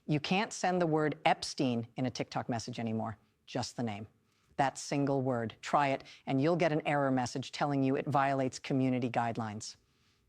You can't send the word Epstein in a TikTok message anymore, just the name. That single word. Try it, and you'll get an error message telling you it violates community guidelines.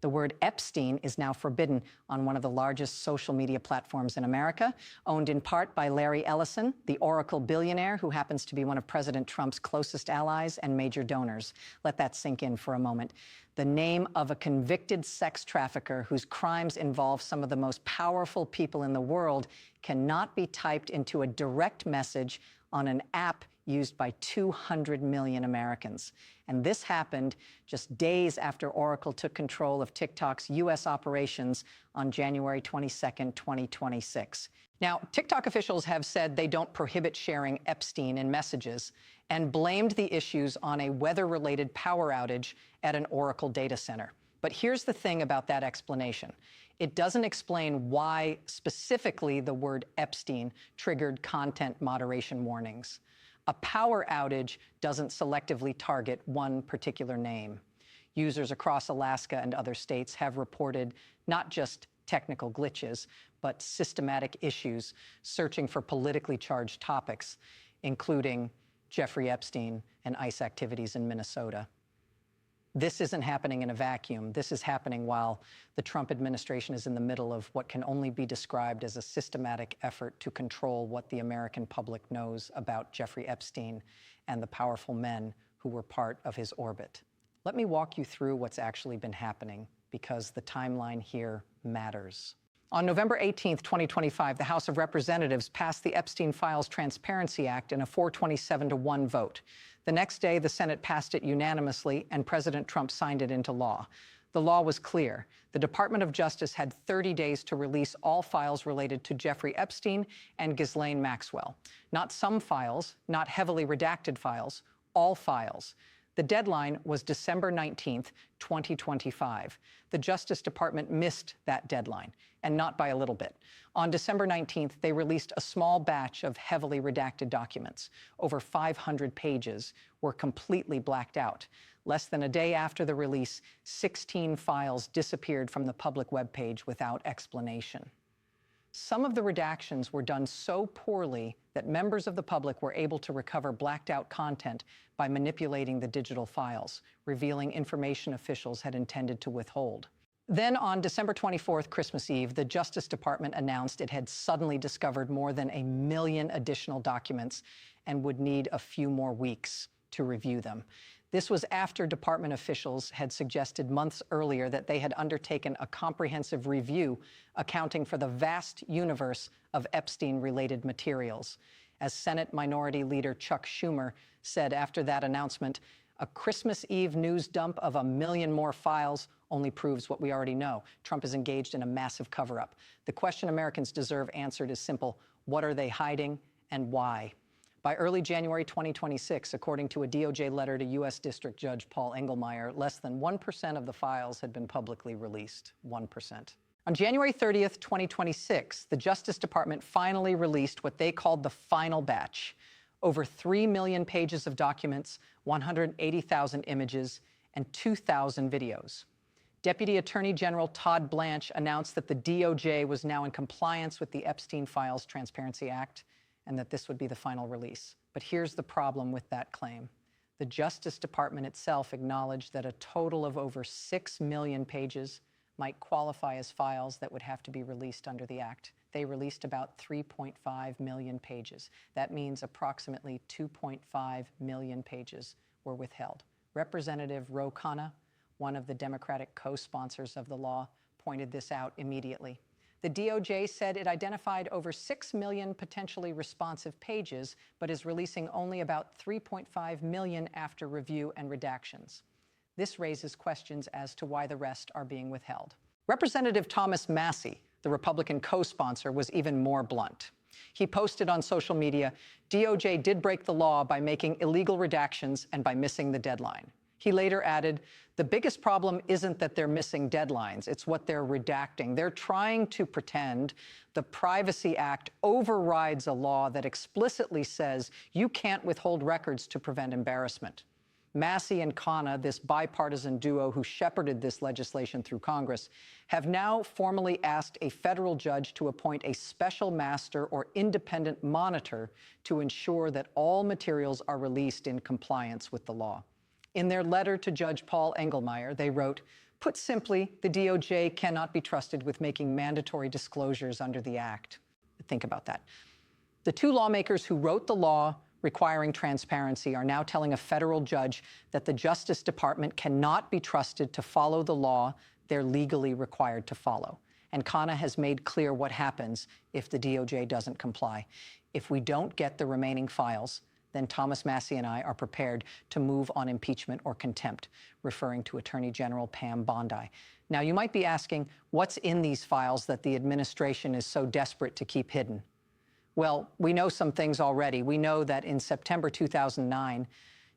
The word Epstein is now forbidden on one of the largest social media platforms in America, owned in part by Larry Ellison, the Oracle billionaire who happens to be one of President Trump's closest allies and major donors. Let that sink in for a moment. The name of a convicted sex trafficker whose crimes involve some of the most powerful people in the world cannot be typed into a direct message on an app used by 200 million Americans. And this happened just days after Oracle took control of TikTok's U.S. operations on January 22nd, 2026. Now, TikTok officials have said they don't prohibit sharing Epstein in messages and blamed the issues on a weather-related power outage at an Oracle data center. But here's the thing about that explanation. It doesn't explain why specifically the word Epstein triggered content moderation warnings. A power outage doesn't selectively target one particular name. Users across Alaska and other states have reported not just technical glitches, but systematic issues searching for politically charged topics, including Jeffrey Epstein and ICE activities in Minnesota. This isn't happening in a vacuum. This is happening while the Trump administration is in the middle of what can only be described as a systematic effort to control what the American public knows about Jeffrey Epstein and the powerful men who were part of his orbit. Let me walk you through what's actually been happening, because the timeline here matters. On November 18th, 2025, the House of Representatives passed the Epstein Files Transparency Act in a 427-1 vote. The next day, the Senate passed it unanimously, and President Trump signed it into law. The law was clear. The Department of Justice had 30 days to release all files related to Jeffrey Epstein and Ghislaine Maxwell. Not some files, not heavily redacted files, all files. The deadline was December 19th, 2025. The Justice Department missed that deadline, and not by a little bit. On December 19th, they released a small batch of heavily redacted documents. Over 500 pages were completely blacked out. Less than a day after the release, 16 files disappeared from the public webpage without explanation. Some of the redactions were done so poorly that members of the public were able to recover blacked out content by manipulating the digital files, revealing information officials had intended to withhold. Then on December 24th, Christmas Eve, the Justice Department announced it had suddenly discovered more than 1 million additional documents and would need a few more weeks to review them. This was after department officials had suggested months earlier that they had undertaken a comprehensive review accounting for the vast universe of Epstein-related materials. As Senate Minority Leader Chuck Schumer said after that announcement, a Christmas Eve news dump of 1 million more files only proves what we already know. Trump is engaged in a massive cover-up. The question Americans deserve answered is simple. What are they hiding and why? By early January 2026, according to a DOJ letter to U.S. District Judge Paul Engelmeyer, less than 1% of the files had been publicly released. 1%. On January 30th, 2026, the Justice Department finally released what they called the final batch. Over 3 million pages of documents, 180,000 images, and 2,000 videos. Deputy Attorney General Todd Blanche announced that the DOJ was now in compliance with the Epstein Files Transparency Act, and that this would be the final release. But here's the problem with that claim. The Justice Department itself acknowledged that a total of over 6 million pages might qualify as files that would have to be released under the Act. They released about 3.5 million pages. That means approximately 2.5 million pages were withheld. Representative Khanna, one of the Democratic co-sponsors of the law, pointed this out immediately. The DOJ said it identified over 6 million potentially responsive pages, but is releasing only about 3.5 million after review and redactions. This raises questions as to why the rest are being withheld. Representative Thomas Massie, the Republican co-sponsor, was even more blunt. He posted on social media, DOJ did break the law by making illegal redactions and by missing the deadline. He later added, the biggest problem isn't that they're missing deadlines, it's what they're redacting. They're trying to pretend the Privacy Act overrides a law that explicitly says you can't withhold records to prevent embarrassment. Massie and Khanna, this bipartisan duo who shepherded this legislation through Congress, have now formally asked a federal judge to appoint a special master or independent monitor to ensure that all materials are released in compliance with the law. In their letter to Judge Paul Engelmeyer, they wrote, "Put simply, the DOJ cannot be trusted with making mandatory disclosures under the Act." Think about that. The two lawmakers who wrote the law requiring transparency are now telling a federal judge that the Justice Department cannot be trusted to follow the law they're legally required to follow. And Khanna has made clear what happens if the DOJ doesn't comply. If we don't get the remaining files, then Thomas Massie and I are prepared to move on impeachment or contempt, referring to Attorney General Pam Bondi. Now, you might be asking, what's in these files that the administration is so desperate to keep hidden? Well, we know some things already. We know that in September 2009,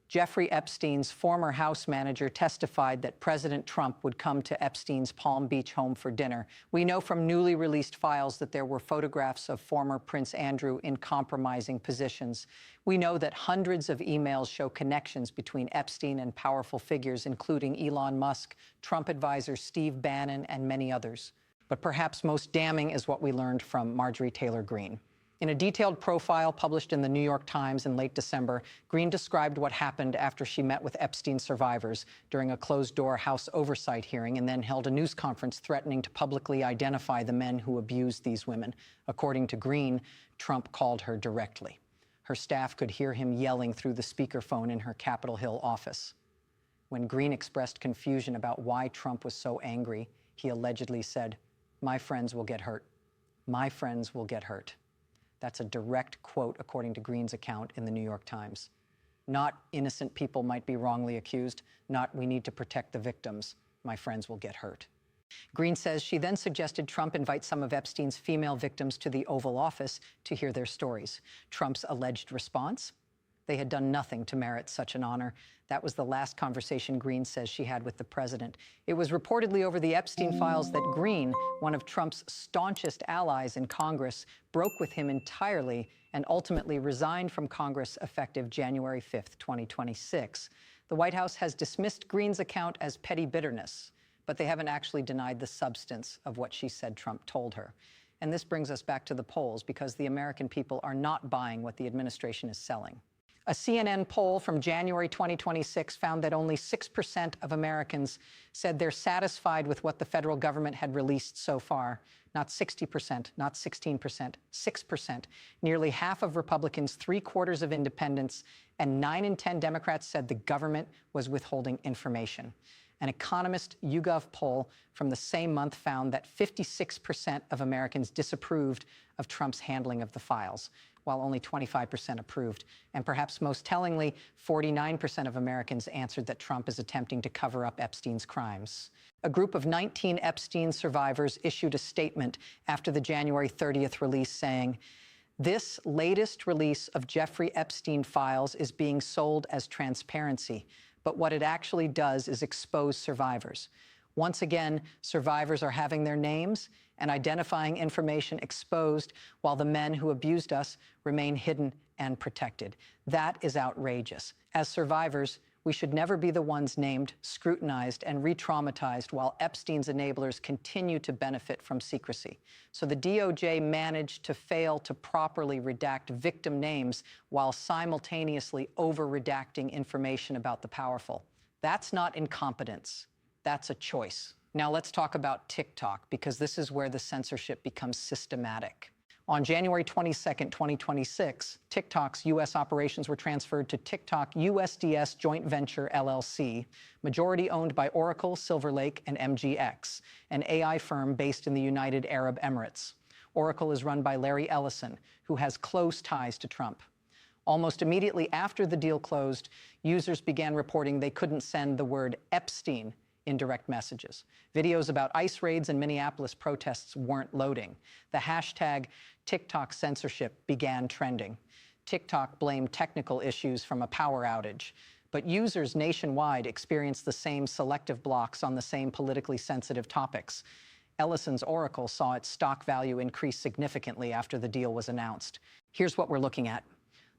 Jeffrey Epstein's former house manager testified that President Trump would come to Epstein's Palm Beach home for dinner. We know from newly released files that there were photographs of former Prince Andrew in compromising positions. We know that hundreds of emails show connections between Epstein and powerful figures, including Elon Musk, Trump advisor Steve Bannon, and many others. But perhaps most damning is what we learned from Marjorie Taylor Greene. In a detailed profile published in the New York Times in late December, Greene described what happened after she met with Epstein survivors during a closed-door House oversight hearing and then held a news conference threatening to publicly identify the men who abused these women. According to Greene, Trump called her directly. Her staff could hear him yelling through the speakerphone in her Capitol Hill office. When Greene expressed confusion about why Trump was so angry, he allegedly said, "My friends will get hurt. My friends will get hurt." That's a direct quote according to Greene's account in the New York Times. Not innocent people might be wrongly accused, not we need to protect the victims. My friends will get hurt. Greene says she then suggested Trump invite some of Epstein's female victims to the Oval Office to hear their stories. Trump's alleged response? They had done nothing to merit such an honor. That was the last conversation Greene says she had with the president. It was reportedly over the Epstein files that Greene, one of Trump's staunchest allies in Congress, broke with him entirely and ultimately resigned from Congress effective January 5th, 2026. The White House has dismissed Greene's account as petty bitterness, but they haven't actually denied the substance of what she said Trump told her. And this brings us back to the polls, because the American people are not buying what the administration is selling. A CNN poll from January 2026 found that only 6% of Americans said they're satisfied with what the federal government had released so far. Not 60%, not 16%, 6%. Nearly half of Republicans, 3/4 of independents, and 9 in 10 Democrats said the government was withholding information. An Economist YouGov poll from the same month found that 56% of Americans disapproved of Trump's handling of the files, while only 25% approved. And perhaps most tellingly, 49% of Americans answered that Trump is attempting to cover up Epstein's crimes. A group of 19 Epstein survivors issued a statement after the January 30th release saying, "This latest release of Jeffrey Epstein files is being sold as transparency, but what it actually does is expose survivors. Once again, survivors are having their names and identifying information exposed, while the men who abused us remain hidden and protected. That is outrageous. As survivors, we should never be the ones named, scrutinized, and re-traumatized while Epstein's enablers continue to benefit from secrecy. So the DOJ managed to fail to properly redact victim names while simultaneously over-redacting information about the powerful. That's not incompetence. That's a choice." Now let's talk about TikTok, because this is where the censorship becomes systematic. On January 22nd, 2026, TikTok's U.S. operations were transferred to TikTok USDS Joint Venture LLC, majority owned by Oracle, Silver Lake, and MGX, an AI firm based in the United Arab Emirates. Oracle is run by Larry Ellison, who has close ties to Trump. Almost immediately after the deal closed, users began reporting they couldn't send the word Epstein in direct messages. Videos about ICE raids and Minneapolis protests weren't loading. The hashtag TikTok censorship began trending. TikTok blamed technical issues from a power outage, but users nationwide experienced the same selective blocks on the same politically sensitive topics. Ellison's Oracle saw its stock value increase significantly after the deal was announced. Here's what we're looking at.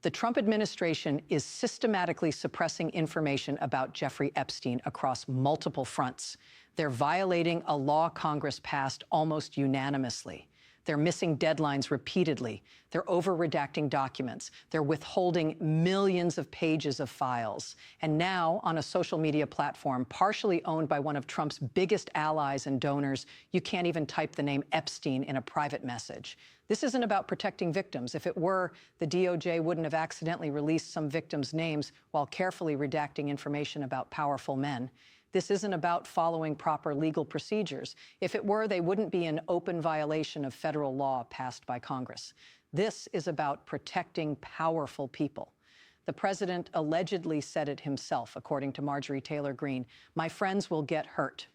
The Trump administration is systematically suppressing information about Jeffrey Epstein across multiple fronts. They're violating a law Congress passed almost unanimously. They're missing deadlines repeatedly. They're over-redacting documents. They're withholding millions of pages of files. And now, on a social media platform partially owned by one of Trump's biggest allies and donors, you can't even type the name Epstein in a private message. This isn't about protecting victims. If it were, the DOJ wouldn't have accidentally released some victims' names while carefully redacting information about powerful men. This isn't about following proper legal procedures. If it were, they wouldn't be in open violation of federal law passed by Congress. This is about protecting powerful people. The president allegedly said it himself, according to Marjorie Taylor Greene. My friends will get hurt.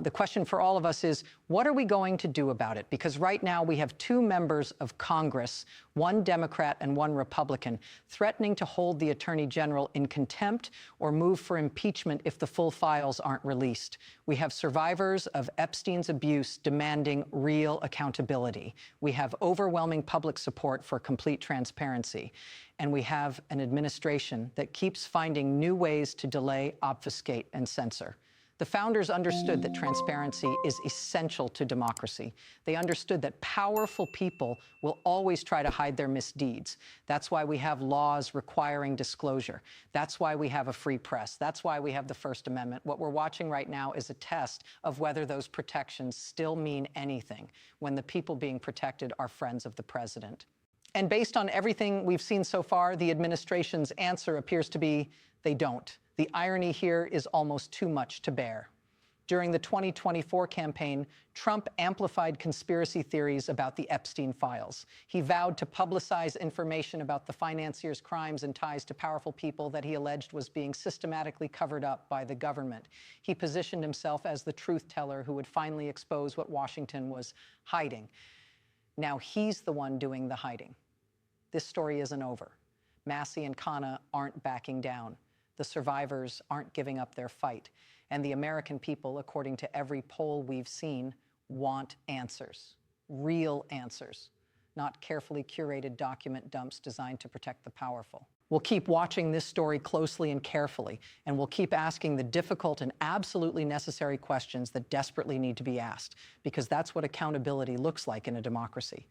The question for all of us is, what are we going to do about it? Because right now we have two members of Congress, one Democrat and one Republican, threatening to hold the Attorney General in contempt or move for impeachment if the full files aren't released. We have survivors of Epstein's abuse demanding real accountability. We have overwhelming public support for complete transparency. And we have an administration that keeps finding new ways to delay, obfuscate, and censor. The founders understood that transparency is essential to democracy. They understood that powerful people will always try to hide their misdeeds. That's why we have laws requiring disclosure. That's why we have a free press. That's why we have the First Amendment. What we're watching right now is a test of whether those protections still mean anything when the people being protected are friends of the president. And based on everything we've seen so far, the administration's answer appears to be they don't. The irony here is almost too much to bear. During the 2024 campaign, Trump amplified conspiracy theories about the Epstein files. He vowed to publicize information about the financier's crimes and ties to powerful people that he alleged was being systematically covered up by the government. He positioned himself as the truth teller who would finally expose what Washington was hiding. Now he's the one doing the hiding. This story isn't over. Massie and Khanna aren't backing down. The survivors aren't giving up their fight. And the American people, according to every poll we've seen, want answers. Real answers, not carefully curated document dumps designed to protect the powerful. We'll keep watching this story closely and carefully, and we'll keep asking the difficult and absolutely necessary questions that desperately need to be asked, because that's what accountability looks like in a democracy.